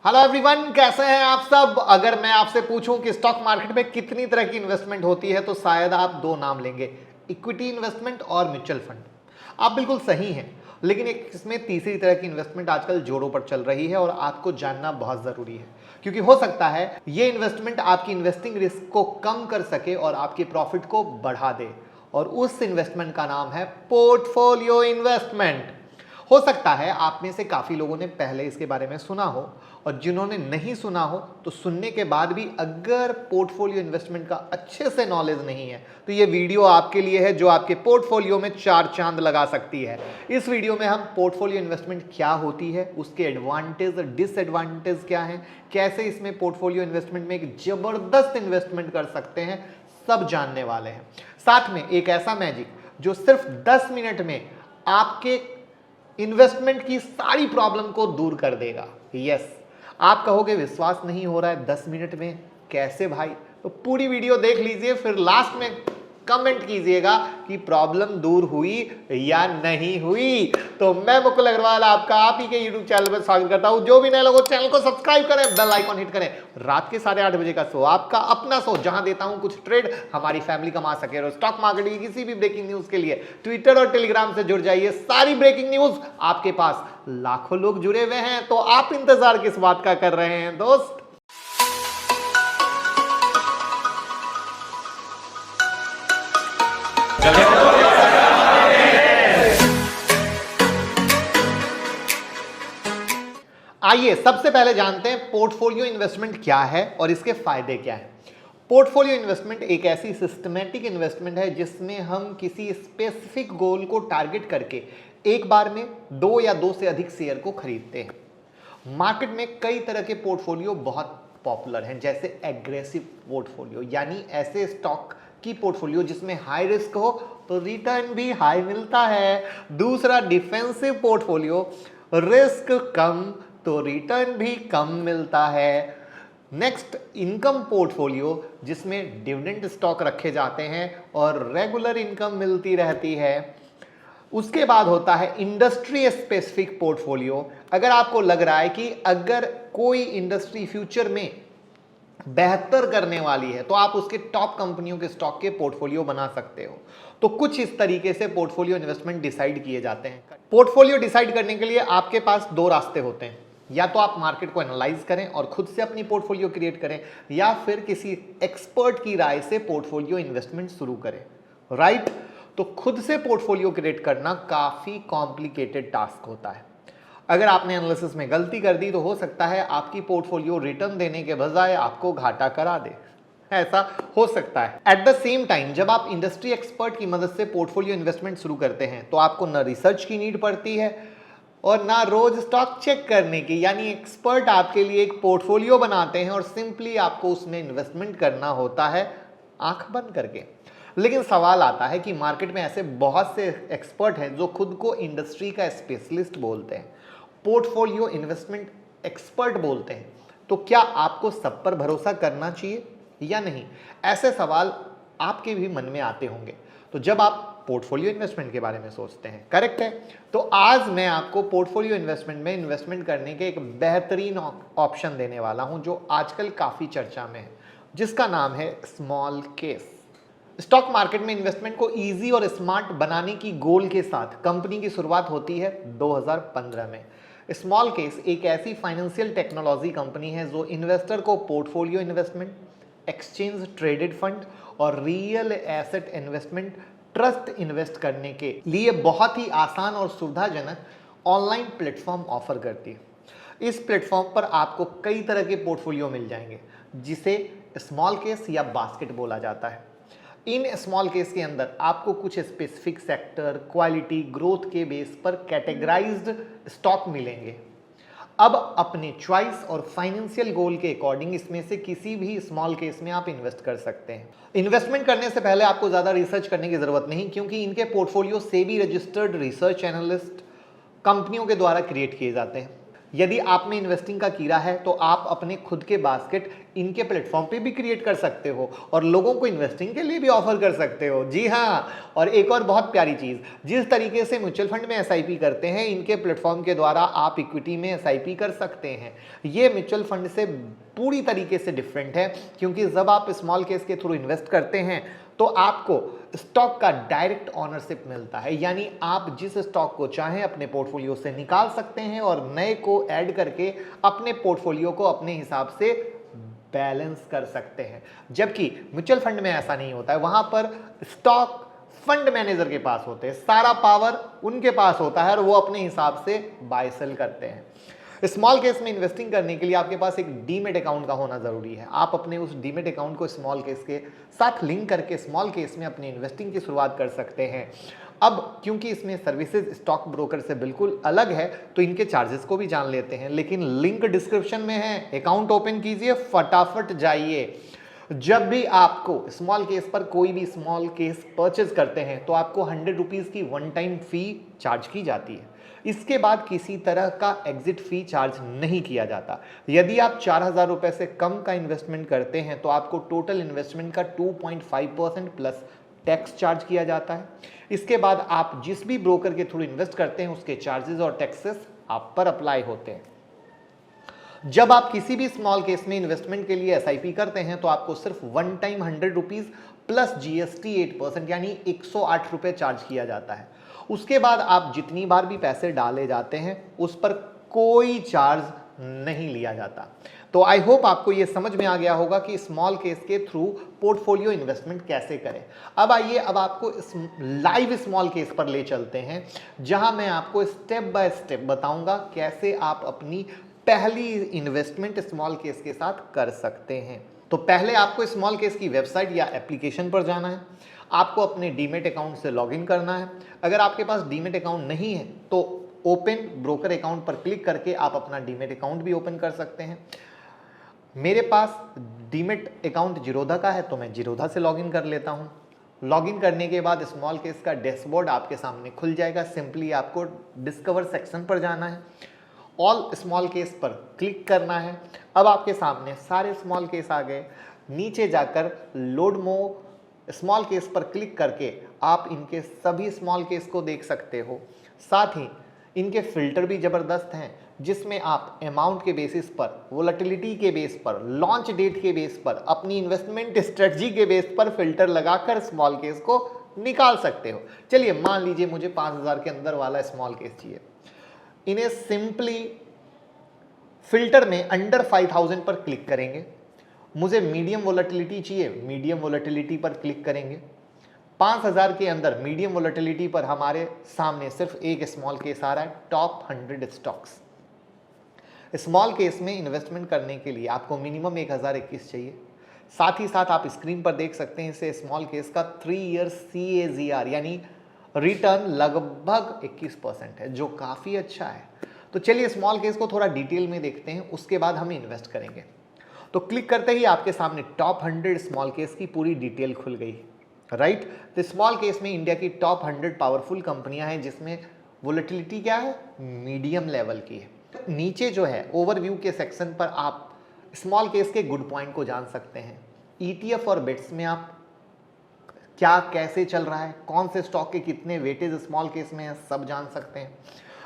Hello everyone, कैसे हैं आप सब। अगर मैं आपसे पूछूं कि स्टॉक मार्केट में कितनी तरह की इन्वेस्टमेंट होती है तो शायद आप दो नाम लेंगे, इक्विटी इन्वेस्टमेंट और म्यूचुअल फंड। आप बिल्कुल सही हैं, लेकिन एक इसमें तीसरी तरह की इन्वेस्टमेंट आजकल जोरों पर चल रही है और आपको जानना बहुत ज़रूरी है, क्योंकि हो सकता है ये इन्वेस्टमेंट आपकी इन्वेस्टिंग रिस्क को कम कर सके और आपके प्रॉफिट को बढ़ा दे। और उस इन्वेस्टमेंट का नाम है पोर्टफोलियो इन्वेस्टमेंट। हो सकता है आप में से काफ़ी लोगों ने पहले इसके बारे में सुना हो, और जिन्होंने नहीं सुना हो तो सुनने के बाद भी अगर पोर्टफोलियो इन्वेस्टमेंट का अच्छे से नॉलेज नहीं है तो ये वीडियो आपके लिए है, जो आपके पोर्टफोलियो में चार चांद लगा सकती है। इस वीडियो में हम पोर्टफोलियो इन्वेस्टमेंट क्या होती है, उसके एडवांटेज डिसएडवांटेज क्या हैं, कैसे इसमें पोर्टफोलियो इन्वेस्टमेंट में एक जबरदस्त इन्वेस्टमेंट कर सकते हैं, सब जानने वाले हैं। साथ में एक ऐसा मैजिक जो सिर्फ 10 मिनट में आपके इन्वेस्टमेंट की सारी प्रॉब्लम को दूर कर देगा। यस, आप कहोगे विश्वास नहीं हो रहा है 10 मिनट में, कैसे भाई? तो पूरी वीडियो देख लीजिए, फिर लास्ट में कमेंट कीजिएगा कि प्रॉब्लम दूर हुई या नहीं हुई। तो मैं मुकुल अग्रवाल आपका आप ही के YouTube चैनल पर स्वागत करता हूं। जो भी नए लोग चैनल को सब्सक्राइब करें, बेल आइकॉन हिट करें। रात के 8:30 बजे का शो, आपका अपना शो, जहां देता हूं कुछ ट्रेड हमारी फैमिली कमा सके। और स्टॉक मार्केट की किसी भी ब्रेकिंग न्यूज के लिए ट्विटर और टेलीग्राम से जुड़ जाइए, सारी ब्रेकिंग न्यूज आपके पास। लाखों लोग जुड़े हुए हैं, तो आप इंतजार किस बात का कर रहे हैं दोस्त? आइए सबसे पहले जानते हैं पोर्टफोलियो इन्वेस्टमेंट क्या है और इसके फायदे क्या हैं। पोर्टफोलियो इन्वेस्टमेंट एक ऐसी सिस्टमैटिक इन्वेस्टमेंट है जिसमें हम किसी स्पेसिफिक गोल को टारगेट करके एक बार में दो या दो से अधिक शेयर को खरीदते हैं। मार्केट में कई तरह के पोर्टफोलियो बहुत पॉपुलर हैं, जैसे एग्रेसिव पोर्टफोलियो, यानी ऐसे स्टॉक की पोर्टफोलियो जिसमें हाई रिस्क हो तो रिटर्न भी हाई मिलता है। दूसरा डिफेंसिव पोर्टफोलियो, रिस्क कम तो रिटर्न भी कम मिलता है। नेक्स्ट इनकम पोर्टफोलियो, जिसमें डिविडेंड स्टॉक रखे जाते हैं और रेगुलर इनकम मिलती रहती है। उसके बाद होता है इंडस्ट्री स्पेसिफिक पोर्टफोलियो। अगर आपको लग रहा है कि अगर कोई इंडस्ट्री फ्यूचर में बेहतर करने वाली है तो आप उसके टॉप कंपनियों के स्टॉक के पोर्टफोलियो बना सकते हो। तो कुछ इस तरीके से पोर्टफोलियो इन्वेस्टमेंट डिसाइड किए जाते हैं। पोर्टफोलियो डिसाइड करने के लिए आपके पास दो रास्ते होते हैं, या तो आप मार्केट को एनालाइज करें और खुद से अपनी पोर्टफोलियो क्रिएट करें, या फिर किसी एक्सपर्ट की राय से पोर्टफोलियो इन्वेस्टमेंट शुरू करें। राइट? तो खुद से पोर्टफोलियो क्रिएट करना काफी कॉम्प्लिकेटेड टास्क होता है। अगर आपने एनालिसिस में गलती कर दी तो हो सकता है आपकी पोर्टफोलियो रिटर्न देने के बजाय आपको घाटा करा दे, ऐसा हो सकता है। एट द सेम टाइम जब आप इंडस्ट्री एक्सपर्ट की मदद से पोर्टफोलियो इन्वेस्टमेंट शुरू करते हैं तो आपको न रिसर्च की नीड पड़ती है और ना रोज स्टॉक चेक करने की, यानी एक्सपर्ट आपके लिए एक पोर्टफोलियो बनाते हैं और सिंपली आपको उसमें इन्वेस्टमेंट करना होता है आंख बंद करके। लेकिन सवाल आता है कि मार्केट में ऐसे बहुत से एक्सपर्ट हैं जो खुद को इंडस्ट्री का स्पेशलिस्ट बोलते हैं, पोर्टफोलियो इन्वेस्टमेंट एक्सपर्ट बोलते हैं, तो क्या आपको सब पर भरोसा करना चाहिए या नहीं? ऐसे सवाल आपके भी मन में आते होंगे तो जब आप पोर्टफोलियो इन्वेस्टमेंट के बारे में सोचते हैं। करेक्ट है। तो आज मैं आपको पोर्टफोलियो इन्वेस्टमेंट में इन्वेस्टमेंट करने के एक बेहतरीन ऑप्शन देने वाला हूं जो आजकल काफी चर्चा में है, जिसका नाम है स्मॉल केस। स्टॉक मार्केट में इन्वेस्टमेंट को इजी और स्मार्ट बनाने की गोल के साथ कंपनी की शुरुआत होती है 2015 में। स्मॉल केस एक ऐसी फाइनेंशियल टेक्नोलॉजी कंपनी है जो इन्वेस्टर को portfolio investment, exchange traded fund और real asset investment trust invest करने के लिए बहुत ही आसान और सुविधाजनक ऑनलाइन प्लेटफॉर्म ऑफर करती है। इस प्लेटफॉर्म पर आपको कई तरह के पोर्टफोलियो मिल जाएंगे जिसे स्मॉल केस या बास्केट बोला जाता है। इन स्मॉल केस के अंदर आपको कुछ स्पेसिफिक सेक्टर, क्वालिटी, ग्रोथ के बेस पर कैटेगराइज्ड स्टॉक मिलेंगे। अब अपने चॉइस और फाइनेंशियल गोल के अकॉर्डिंग इसमें से किसी भी स्मॉल केस में आप इन्वेस्ट कर सकते हैं। इन्वेस्टमेंट करने से पहले आपको ज़्यादा रिसर्च करने की ज़रूरत नहीं, क्योंकि इनके portfolio SEBI registered research analyst कंपनियों के द्वारा क्रिएट किए जाते हैं। यदि आप में इन्वेस्टिंग का कीड़ा है तो आप अपने खुद के बास्केट इनके प्लेटफॉर्म पे भी क्रिएट कर सकते हो और लोगों को इन्वेस्टिंग के लिए भी ऑफर कर सकते हो। जी हाँ, और एक और बहुत प्यारी चीज, जिस तरीके से म्यूचुअल फंड में एसआईपी करते हैं, इनके प्लेटफॉर्म के द्वारा आप इक्विटी में एसआईपी कर सकते हैं। ये म्यूचुअल फंड से पूरी तरीके से डिफरेंट है, क्योंकि जब आप स्मॉल केस के थ्रू इन्वेस्ट करते हैं तो आपको स्टॉक का डायरेक्ट ओनरशिप मिलता है, यानी आप जिस स्टॉक को चाहें अपने पोर्टफोलियो से निकाल सकते हैं और नए को ऐड करके अपने पोर्टफोलियो को अपने हिसाब से बैलेंस कर सकते हैं। जबकि म्यूचुअल फंड में ऐसा नहीं होता है, वहां पर स्टॉक फंड मैनेजर के पास होते हैं, सारा पावर उनके पास होता है और वो अपने हिसाब से बाय सेल करते हैं। स्मॉल केस में इन्वेस्टिंग करने के लिए आपके पास एक डीमेट अकाउंट का होना जरूरी है। आप अपने उस डीमेट अकाउंट को स्मॉल केस के साथ लिंक करके स्मॉल केस में अपनी इन्वेस्टिंग की शुरुआत कर सकते हैं। अब क्योंकि इसमें सर्विसेज स्टॉक ब्रोकर से बिल्कुल अलग है तो इनके चार्जेस को भी जान लेते हैं, लेकिन लिंक डिस्क्रिप्शन में है। अकाउंट ओपन कीजिए, फटाफट जाइए। जब भी आपको स्मॉल केस पर कोई भी स्मॉल केस परचेज करते हैं तो आपको 100 रुपीज की वन टाइम फी चार्ज की जाती है। इसके बाद किसी तरह का एग्जिट फी चार्ज नहीं किया जाता। यदि आप 4,000 रुपए से कम का इन्वेस्टमेंट करते हैं तो आपको टोटल इन्वेस्टमेंट का 2.5% प्लस टैक्स चार्ज किया जाता है। इसके बाद आप जिस भी ब्रोकर के थ्रू इन्वेस्ट करते हैं उसके चार्जेस और टैक्सेस आप पर अप्लाई होते हैं। जब आप किसी भी स्मॉल केस में इन्वेस्टमेंट के लिए एसआईपी करते हैं तो आपको सिर्फ one time 100 rupees plus GST 8% यानी 108 रुपए चार्ज किया जाता है। उसके बाद आप जितनी बार भी पैसे डाले जाते हैं उस पर कोई चार्ज नहीं लिया जाता। तो आई होप आपको यह समझ में आ गया होगा कि स्मॉल केस के थ्रू पोर्टफोलियो इन्वेस्टमेंट कैसे करें। अब आइए, अब आपको लाइव स्मॉल केस पर ले चलते हैं, जहां मैं आपको स्टेप बाय स्टेप बताऊंगा कैसे आप अपनी पहली इन्वेस्टमेंट स्मॉल केस के साथ कर सकते हैं। तो पहले आपको स्मॉल केस की वेबसाइट या एप्लीकेशन पर जाना है। आपको अपने डीमेट अकाउंट से लॉगिन करना है। अगर आपके पास डीमेट अकाउंट नहीं है तो ओपन ब्रोकर अकाउंट पर क्लिक करके आप अपना डीमेट अकाउंट भी ओपन कर सकते हैं। मेरे पास डीमेट अकाउंट जीरोधा का है तो मैं जीरोधा से लॉगिन कर लेता हूं। लॉगिन करने के बाद स्मॉल केस का डैशबोर्ड आपके सामने खुल जाएगा। सिंपली आपको डिस्कवर सेक्शन पर जाना है, ऑल स्मॉल केस पर क्लिक करना है। अब आपके सामने सारे स्मॉल केस आ गए। नीचे जाकर लोड मोर स्मॉल केस पर क्लिक करके आप इनके सभी स्मॉल केस को देख सकते हो। साथ ही इनके फिल्टर भी ज़बरदस्त हैं, जिसमें आप अमाउंट के बेसिस पर, वोलेटिलिटी के बेस पर, लॉन्च डेट के बेस पर, अपनी इन्वेस्टमेंट स्ट्रेटजी के बेस पर फिल्टर लगाकर स्मॉल केस को निकाल सकते हो। चलिए, मान लीजिए मुझे 5,000 के अंदर वाला स्मॉल केस चाहिए। इन्हें सिंपली फिल्टर में अंडर 5,000 पर क्लिक करेंगे। मुझे मीडियम वोलेटिलिटी चाहिए, मीडियम वोलेटिलिटी पर क्लिक करेंगे। 5,000 के अंदर मीडियम वोलेटिलिटी पर हमारे सामने सिर्फ एक स्मॉल केस आ रहा है, टॉप 100 स्टॉक्स। स्मॉल केस में इन्वेस्टमेंट करने के लिए आपको मिनिमम 1,021 चाहिए। साथ ही साथ आप स्क्रीन पर देख सकते हैं इसे स्मॉल केस का 3 ईयर CAGR यानी रिटर्न लगभग 21% है, जो काफ़ी अच्छा है। तो चलिए स्मॉल केस को थोड़ा डिटेल में देखते हैं, उसके बाद हम इन्वेस्ट करेंगे। तो क्लिक करते ही आपके सामने टॉप 100 स्मॉल केस की पूरी डिटेल खुल गई, राइट। तो स्मॉल केस में इंडिया की टॉप 100 पावरफुल कंपनियां हैं, जिसमें वोलेटिलिटी क्या है, मीडियम लेवल की है। नीचे जो है ओवरव्यू के सेक्शन पर आप स्मॉल केस के गुड पॉइंट को जान सकते हैं। ETF और बिट्स में आप क्या कैसे चल रहा है, कौन से स्टॉक के कितने वेटेज स्मॉल केस में है, सब जान सकते हैं।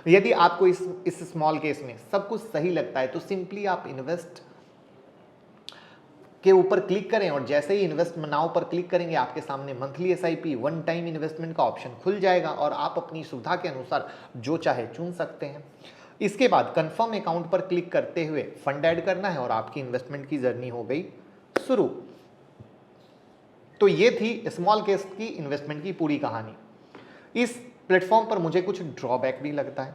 यदि आपको इस स्मॉल केस में सब कुछ सही लगता है तो सिंपली आप इन्वेस्ट के ऊपर क्लिक करें और जैसे ही इन्वेस्ट नाउ पर क्लिक करेंगे आपके सामने monthly SIP one time investment का ऑप्शन खुल जाएगा और आप अपनी सुविधा के अनुसार जो चाहे चुन सकते हैं। इसके बाद कंफर्म अकाउंट पर क्लिक करते हुए फंड ऐड करना है और आपकी इन्वेस्टमेंट की जर्नी हो गई शुरू। तो ये थी स्मॉल केस की इन्वेस्टमेंट की पूरी कहानी। इस प्लेटफॉर्म पर मुझे कुछ ड्रॉबैक भी लगता है।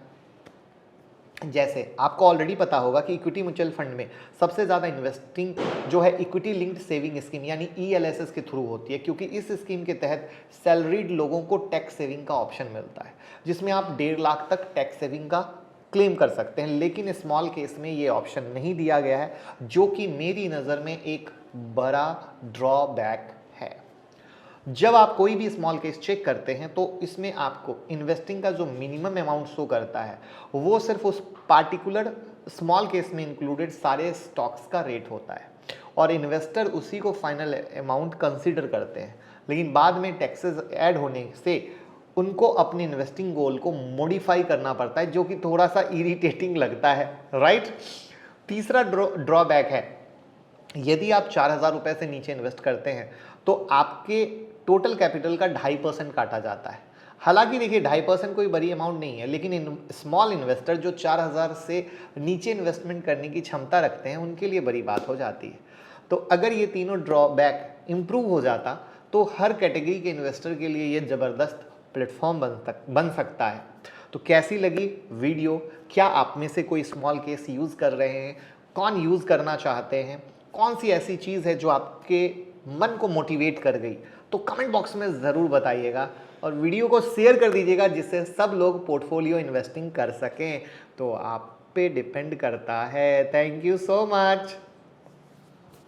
जैसे आपको ऑलरेडी पता होगा कि इक्विटी म्यूचुअल फंड में सबसे ज़्यादा इन्वेस्टिंग जो है इक्विटी लिंक्ड सेविंग स्कीम यानी ELSS के थ्रू होती है, क्योंकि इस स्कीम के तहत सैलरीड लोगों को टैक्स सेविंग का ऑप्शन मिलता है, जिसमें आप 1.5 लाख तक टैक्स सेविंग का क्लेम कर सकते हैं। लेकिन स्मॉल केस में ये ऑप्शन नहीं दिया गया है, जो कि मेरी नज़र में एक बड़ा ड्रॉबैक है। जब आप कोई भी स्मॉल केस चेक करते हैं तो इसमें आपको इन्वेस्टिंग का जो मिनिमम अमाउंट शो करता है वो सिर्फ उस पार्टिकुलर स्मॉल केस में इंक्लूडेड सारे स्टॉक्स का रेट होता है और इन्वेस्टर उसी को फाइनल अमाउंट कंसीडर करते हैं, लेकिन बाद में टैक्सेस ऐड होने से उनको अपने इन्वेस्टिंग गोल को मॉडिफाई करना पड़ता है, जो कि थोड़ा सा इरिटेटिंग लगता है, राइट। तीसरा ड्रॉबैक है, यदि आप 4,000 रुपये से नीचे इन्वेस्ट करते हैं तो आपके टोटल कैपिटल का 2.5% काटा जाता है। हालांकि देखिए 2.5% कोई बड़ी अमाउंट नहीं है, लेकिन स्मॉल इन्वेस्टर जो 4,000 से नीचे इन्वेस्टमेंट करने की क्षमता रखते हैं उनके लिए बड़ी बात हो जाती है। तो अगर ये तीनों ड्रॉबैक इम्प्रूव हो जाता तो हर कैटेगरी के इन्वेस्टर के लिए ये ज़बरदस्त प्लेटफॉर्म बन सकता है। तो कैसी लगी वीडियो? क्या आप में से कोई स्मॉल केस यूज़ कर रहे हैं? कौन यूज़ करना चाहते हैं? कौन सी ऐसी चीज़ है जो आपके मन को मोटिवेट कर गई? तो कमेंट बॉक्स में ज़रूर बताइएगा और वीडियो को शेयर कर दीजिएगा जिससे सब लोग पोर्टफोलियो इन्वेस्टिंग कर सकें। तो आप पे डिपेंड करता है। Thank you so much.